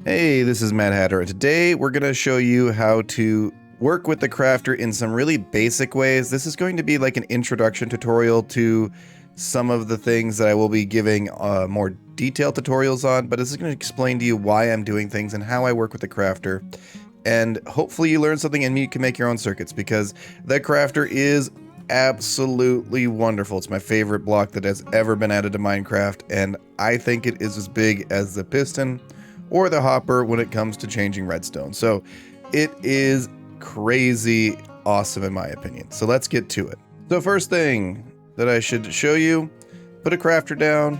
Hey, this is Mad Hatter, and today we're going to show you how to work with the crafter in some really basic ways. This is going to be like an introduction tutorial to some of the things that I will be giving more detailed tutorials on, but this is going to explain to you why I'm doing things and how I work with the crafter. And hopefully you learn something and you can make your own circuits, because the crafter is absolutely wonderful. It's my favorite block that has ever been added to Minecraft, and I think it is as big as the piston or the hopper when it comes to changing redstone. So it is crazy awesome in my opinion. So let's get to it. So first thing that I should show you, put a crafter down,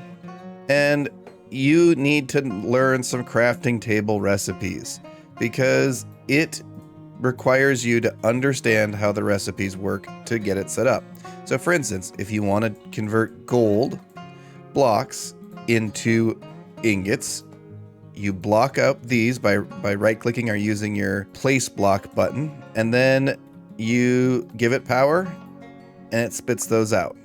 and you need to learn some crafting table recipes, because it requires you to understand how the recipes work to get it set up. So for instance, if you want to convert gold blocks into ingots, you block out these by right-clicking or using your place block button, and then you give it power and it spits those out.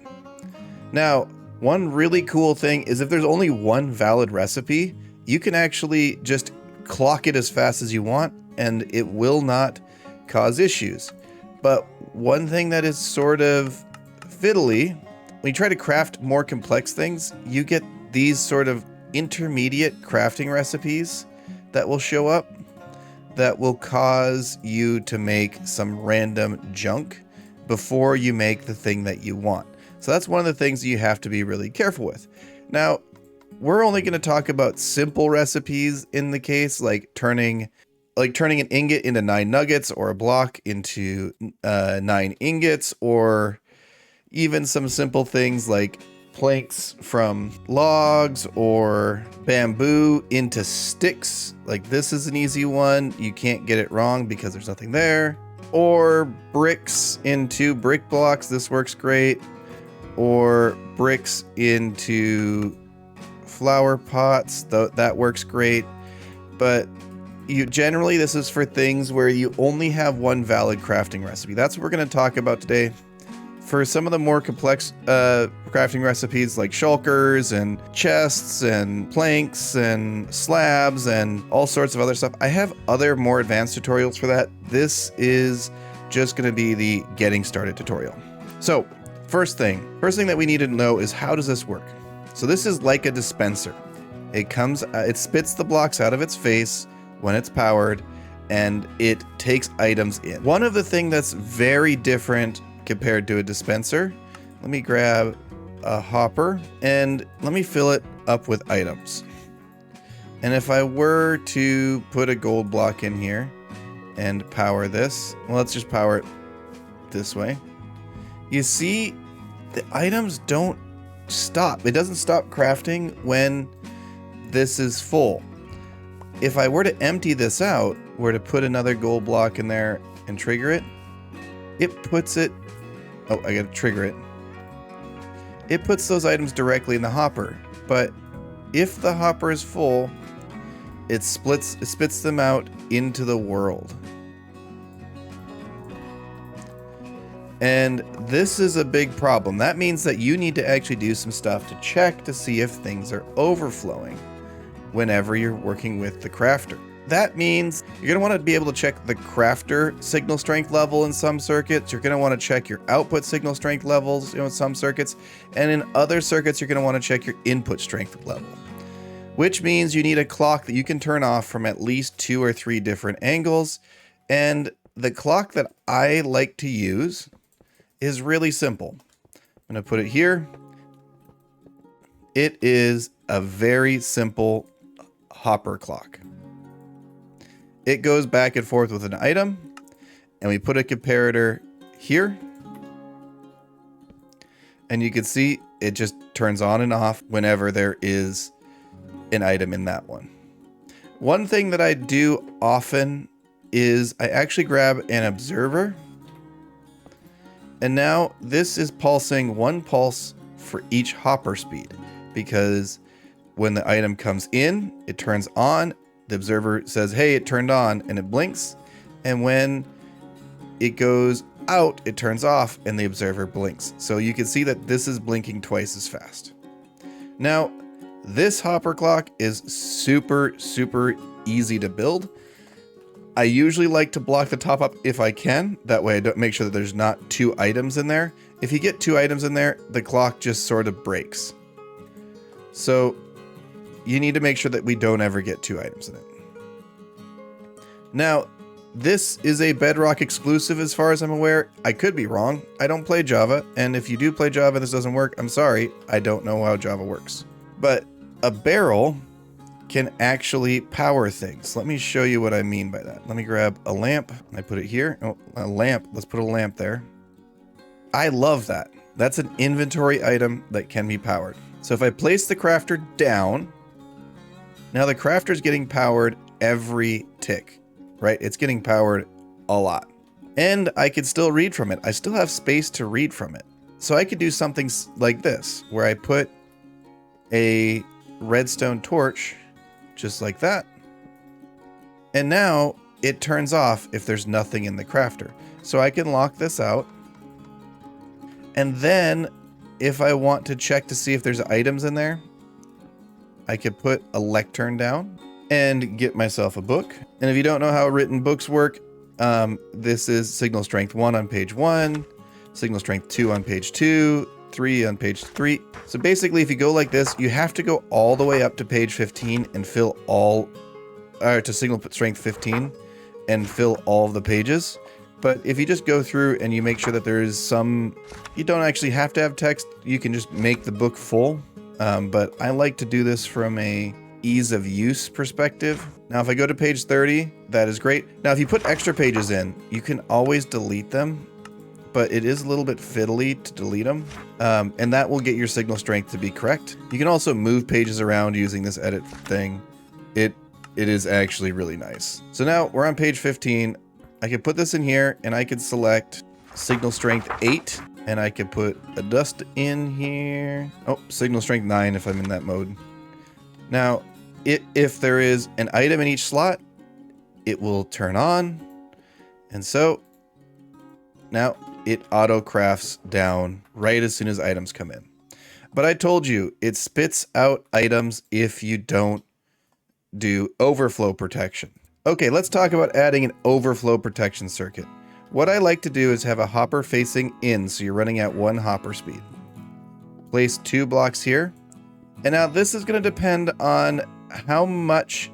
Now, one really cool thing is if there's only one valid recipe, you can actually just clock it as fast as you want and it will not cause issues. But one thing that is sort of fiddly, when you try to craft more complex things, you get these sort of intermediate crafting recipes that will show up that will cause you to make some random junk before you make the thing that you want. So that's one of the things you have to be really careful with. Now, we're only going to talk about simple recipes in the case, like turning an ingot into 9 nuggets, or a block into 9 ingots, or even some simple things like planks from logs or bamboo into sticks. Like this is an easy one. You can't get it wrong because there's nothing there. Or bricks into brick blocks. This works great. Or bricks into flower pots. That works great. But generally this is for things where you only have one valid crafting recipe. That's what we're going to talk about today. For some of the more complex crafting recipes like shulkers and chests and planks and slabs and all sorts of other stuff, I have other more advanced tutorials for that. This is just going to be the getting started tutorial. So first thing that we need to know is, how does this work? So this is like a dispenser. It spits the blocks out of its face when it's powered, and it takes items in. One of the things that's very different compared to a dispenser, let me grab a hopper and let me fill it up with items. And if I were to put a gold block in here and power this, well, let's just power it this way. You see, the items don't stop. It doesn't stop crafting when this is full. If I were to empty this out, were to put another gold block in there and trigger it, it puts it, oh, I gotta trigger it. It puts those items directly in the hopper. But if the hopper is full, it spits them out into the world. And this is a big problem. That means that you need to actually do some stuff to check to see if things are overflowing whenever you're working with the crafter. That means you're going to want to be able to check the crafter signal strength level in some circuits. You're going to want to check your output signal strength levels, in some circuits. And in other circuits, you're going to want to check your input strength level, which means you need a clock that you can turn off from at least 2 or 3 different angles. And the clock that I like to use is really simple. I'm going to put it here. It is a very simple hopper clock. It goes back and forth with an item, and we put a comparator here, and you can see it just turns on and off whenever there is an item in that one. One thing that I do often is I actually grab an observer, and now this is pulsing 1 pulse for each hopper speed, because when the item comes in, it turns on. The observer says, hey, it turned on, and it blinks. And when it goes out, it turns off, and the observer blinks. So you can see that this is blinking twice as fast. Now, this hopper clock is super easy to build. I usually like to block the top up if I can. That way I don't make sure that there's not 2 items in there. If you get 2 items in there, the clock just sort of breaks. So you need to make sure that we don't ever get 2 items in it. Now, this is a Bedrock exclusive as far as I'm aware. I could be wrong. I don't play Java, and if you do play Java and this doesn't work, I'm sorry. I don't know how Java works. But a barrel can actually power things. Let me show you what I mean by that. Let me grab a lamp. I put it here. Oh, a lamp. Let's put a lamp there. I love that. That's an inventory item that can be powered. So if I place the crafter down, now the crafter is getting powered every tick, right? It's getting powered a lot. And I could still read from it. I still have space to read from it. So I could do something like this, where I put a redstone torch just like that. And now it turns off if there's nothing in the crafter. So I can lock this out. And then if I want to check to see if there's items in there, I could put a lectern down and get myself a book. And if you don't know how written books work, this is signal strength 1 on page 1, signal strength 2 on page 2, 3 on page 3. So basically, if you go like this, you have to go all the way up to page 15 and fill all, to signal strength 15 and fill all of the pages. But if you just go through and you make sure that there is some, you don't actually have to have text. You can just make the book full. But I like to do this from a ease of use perspective. Now, if I go to page 30, that is great. Now, if you put extra pages in, you can always delete them, but it is a little bit fiddly to delete them. And that will get your signal strength to be correct. You can also move pages around using this edit thing. It is actually really nice. So now we're on page 15. I could put this in here and I could select signal strength 8 and I could put a dust in here. Oh, signal strength 9 if I'm in that mode. Now, if there is an item in each slot, it will turn on. And so now it auto crafts down right as soon as items come in. But I told you, it spits out items if you don't do overflow protection. Okay, let's talk about adding an overflow protection circuit. What I like to do is have a hopper facing in, so you're running at 1 hopper speed. Place 2 blocks here. And now this is going to depend on how much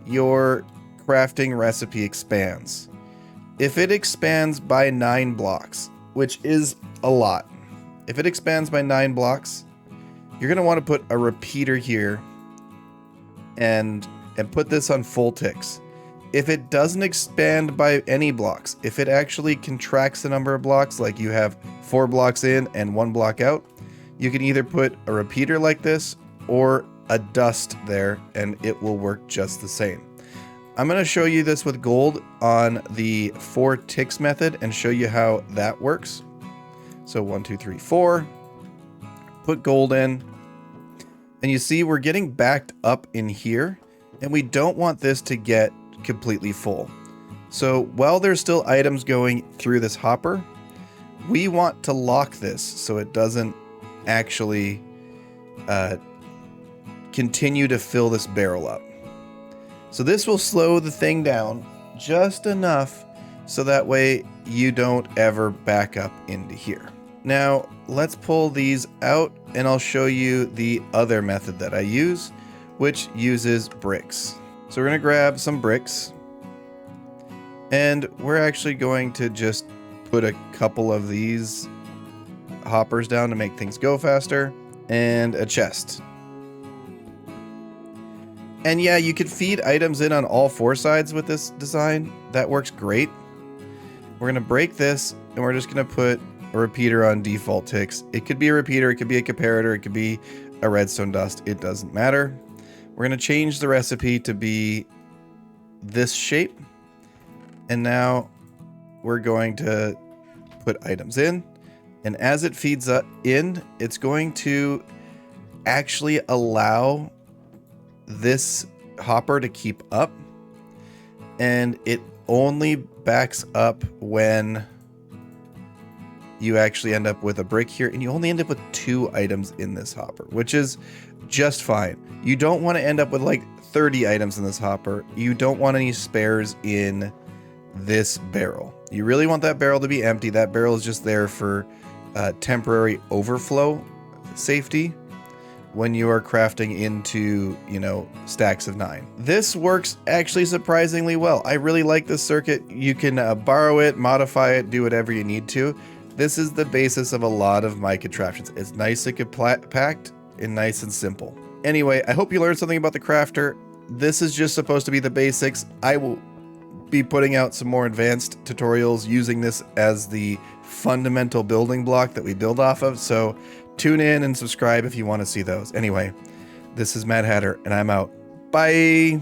your crafting recipe expands. If it expands by 9 blocks, which is a lot. If it expands by 9 blocks, you're going to want to put a repeater here and put this on full ticks. If it doesn't expand by any blocks, if it actually contracts the number of blocks, like you have 4 blocks in and 1 block out, you can either put a repeater like this or a dust there and it will work just the same. I'm going to show you this with gold on the 4 ticks method and show you how that works. So 1, 2, 3, 4, put gold in, and you see we're getting backed up in here, and we don't want this to get completely full. So while there's still items going through this hopper, we want to lock this so it doesn't actually continue to fill this barrel up. So this will slow the thing down just enough so that way you don't ever back up into here. Now let's pull these out and I'll show you the other method that I use, which uses bricks. So we're going to grab some bricks and we're actually going to just put a couple of these hoppers down to make things go faster and a chest. And yeah, you could feed items in on all 4 sides with this design. That works great. We're going to break this and we're just going to put a repeater on default ticks. It could be a repeater, it could be a comparator, it could be a redstone dust. It doesn't matter. We're going to change the recipe to be this shape. And now we're going to put items in. And as it feeds in, it's going to actually allow this hopper to keep up, and it only backs up when you actually end up with a brick here, and you only end up with 2 items in this hopper, which is just fine. You don't want to end up with like 30 items in this hopper. You don't want any spares in this barrel. You really want that barrel to be empty. That barrel is just there for temporary overflow safety when you are crafting into, you know, stacks of 9. This works actually surprisingly well. I really like this circuit. You can borrow it, modify it, do whatever you need to. This is the basis of a lot of my contraptions. It's nicely compact and nice and simple. Anyway, I hope you learned something about the crafter. This is just supposed to be the basics. I will be putting out some more advanced tutorials using this as the fundamental building block that we build off of. So tune in and subscribe if you want to see those. Anyway, this is Mad Hatter, and I'm out. Bye.